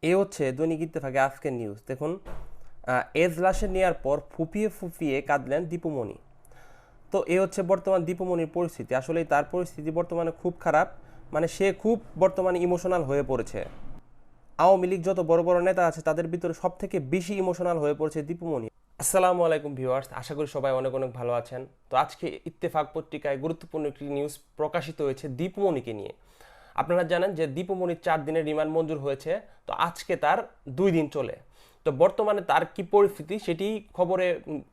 এ হচ্ছে দৈনিক ইত্তেফাকে আজকের নিউজ। দেখুন, এজলাসে নেওয়ার পর ফুপিয়ে ফুপিয়ে কাঁদলেন দীপুমণি। তো এ হচ্ছে বর্তমান দীপুমণির পরিস্থিতি। আসলে তার পরিস্থিতি বর্তমানে খুব খারাপ, মানে সে খুব বর্তমানে ইমোশনাল হয়ে পড়েছে। আওয়ামী লীগ যত বড় বড় নেতা আছে তাদের ভিতরে সব থেকে বেশি ইমোশনাল হয়ে পড়েছে দীপুমণি। আসসালামু আলাইকুম ভিউয়ার্স, আশা করি সবাই অনেক অনেক ভালো আছেন। তো আজকে ইত্তেফাক পত্রিকায় গুরুত্বপূর্ণ একটি নিউজ প্রকাশিত হয়েছে দীপুমণিকে নিয়ে। আপনারা জানেন যে দীপুমণির 4 দিনের রিমান্ড মঞ্জুর হয়েছে, তো আজকে তার 2 দিন চলে। তো বর্তমানে তার কি পরিস্থিতি সেটি খবরে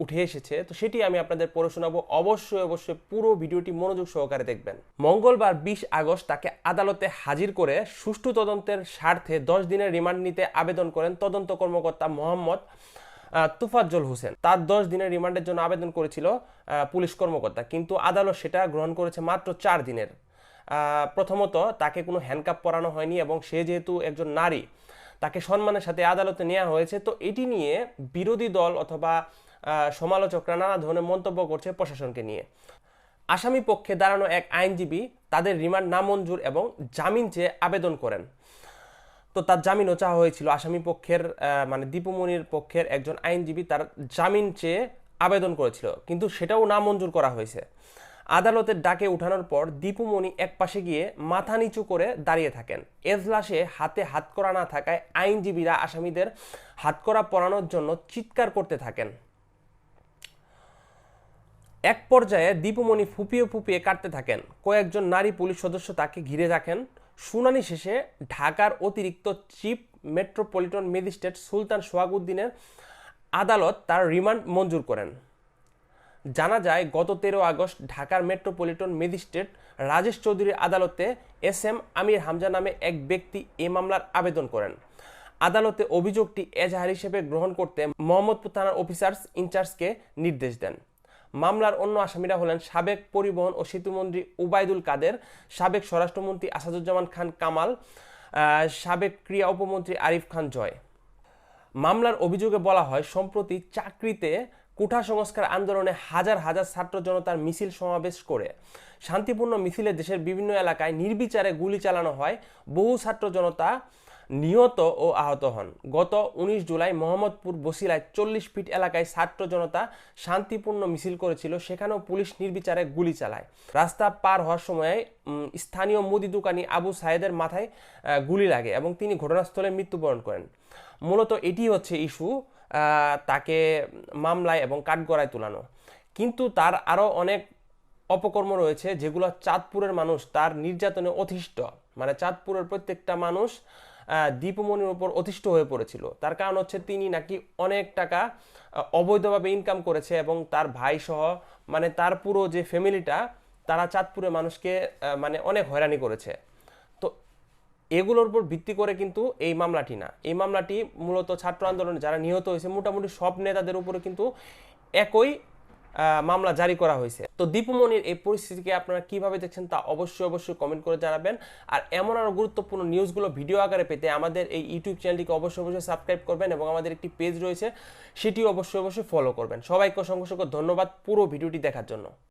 উঠে এসেছে, তো সেটি আমি আপনাদের পড়ে শোনাবো। অবশ্যই অবশ্যই পুরো ভিডিওটি মনোযোগ সহকারে দেখবেন। মঙ্গলবার 20 আগস্ট তাকে আদালতে হাজির করে সুষ্ঠু তদন্তের স্বার্থে 10 দিনের রিমান্ড নিতে আবেদন করেন তদন্ত কর্মকর্তা মোহাম্মদ তুফাজ্জল হোসেন। তার 10 দিনের রিমান্ডের জন্য আবেদন করেছিল পুলিশ কর্মকর্তা, কিন্তু আদালত সেটা গ্রহণ করেছে মাত্র 4 দিনের। প্রথমত, তাকে কোনো হ্যান্ডকাপ পরানো হয়নি এবং সে যেহেতু একজন নারী, তাকে সম্মানের সাথে আদালতে নেওয়া হয়েছে। তো এটি নিয়ে বিরোধী দল অথবা সমালোচকরা নানা ধরনের মন্তব্য করছে প্রশাসনকে নিয়ে। আসামি পক্ষে দাঁড়ানো এক আইনজীবী তাদের রিমান্ড নামঞ্জুর এবং জামিন চেয়ে আবেদন করেন। তো তার জামিনও চাওয়া হয়েছিল। আসামি পক্ষের মানে দীপুমণির পক্ষের একজন আইনজীবী তার জামিন চেয়ে আবেদন করেছিল, কিন্তু সেটাও নামঞ্জুর করা হয়েছে। আদালতের ডাকে উঠানোর পর দীপুমণি এক পাশে গিয়ে মাথা নিচু করে দাঁড়িয়ে থাকেন। এজলাসে হাতে হাতকড়া না থাকায় আইনজীবীরা আসামিদের হাতকড়া পরানোর জন্য চিৎকার করতে থাকেন। এক পর্যায়ে দীপুমণি ফুপিয়ে ফুপিয়ে কাটতে থাকেন। কয়েকজন নারী পুলিশ সদস্য তাকে ঘিরে রাখেন। শুনানি শেষে ঢাকার অতিরিক্ত চিফ মেট্রোপলিটন ম্যাজিস্ট্রেট সুলতান সোহাগউদ্দিনের আদালত তার রিমান্ড মঞ্জুর করেন। জানা যায়, গত 13 আগস্ট ঢাকার মেট্রোপলিটন ম্যাজিস্ট্রেট রাজেশ চৌধুরীর আদালতে SM আমির হামজা নামে এক ব্যক্তি এ মামলার আবেদন করেন। আদালতে অভিযোগটি এজাহার হিসেবে গ্রহণ করতে মোহাম্মদপুর থানার অফিসার্স ইনচার্জকে নির্দেশ দেন। মামলার অন্য আসামিরা হলেন সাবেক পরিবহন ও সেতুমন্ত্রী ওবায়দুল কাদের, সাবেক স্বরাষ্ট্রমন্ত্রী আসাদুজ্জামান খান কামাল, সাবেক ক্রীড়া উপমন্ত্রী আরিফ খান জয়। মামলার অভিযোগে বলা হয়, সম্প্রতি চাকরিতে কোঠা সংস্কার আন্দোলনে হাজার হাজার ছাত্র জনতার মিছিল সমাবেশ করে শান্তিপূর্ণ মিছিলে দেশের বিভিন্ন এলাকায় নির্বিচারে গুলি চালানো হয়। বহু ছাত্র জনতা নিহত ও আহত হন। গত 19 জুলাই মোহাম্মদপুর বসিলায় 40 ফিট এলাকায় ছাত্র জনতা শান্তিপূর্ণ মিছিল করেছিল, সেখানেও পুলিশ নির্বিচারে গুলি চালায়। রাস্তা পার হওয়ার সময় স্থানীয় মুদি দোকানি আবু সায়েদের মাথায় গুলি লাগে এবং তিনি ঘটনাস্থলে মৃত্যুবরণ করেন। মূলত এটি হচ্ছে ইস্যু, তাকে মামলায় এবং কাঠগড়ায় তোলানো। কিন্তু তার আরও অনেক অপকর্ম রয়েছে যেগুলো চাঁদপুরের মানুষ তার নির্যাতনে অতিষ্ঠ। মানে চাঁদপুরের প্রত্যেকটা মানুষ দীপুমণির উপর অতিষ্ঠ হয়ে পড়েছিল। তার কারণ হচ্ছে তিনি নাকি অনেক টাকা অবৈধভাবে ইনকাম করেছে এবং তার ভাই সহ মানে তার পুরো যে ফ্যামিলিটা, তারা চাঁদপুরের মানুষকে মানে অনেক হয়রানি করেছে। তো এগুলোর উপর ভিত্তি করে কিন্তু এই মামলাটি না, এই মামলাটি মূলত ছাত্র আন্দোলনে যারা নিহত হয়েছে মোটামুটি সব নেতাদের উপরে কিন্তু একই মামলা জারি করা হয়েছে। তো দীপুমণির এই পরিস্থিতিকে আপনারা কিভাবে দেখছেন তা অবশ্যই অবশ্যই কমেন্ট করে জানাবেন। আর এমন আরও গুরুত্বপূর্ণ নিউজগুলো ভিডিও আকারে পেতে আমাদের এই ইউটিউব চ্যানেলটিকে অবশ্যই অবশ্যই সাবস্ক্রাইব করবেন এবং আমাদের একটি পেজ রয়েছে সেটিও অবশ্যই অবশ্যই ফলো করবেন। সবাইকে অসংখ্য ধন্যবাদ পুরো ভিডিওটি দেখার জন্য।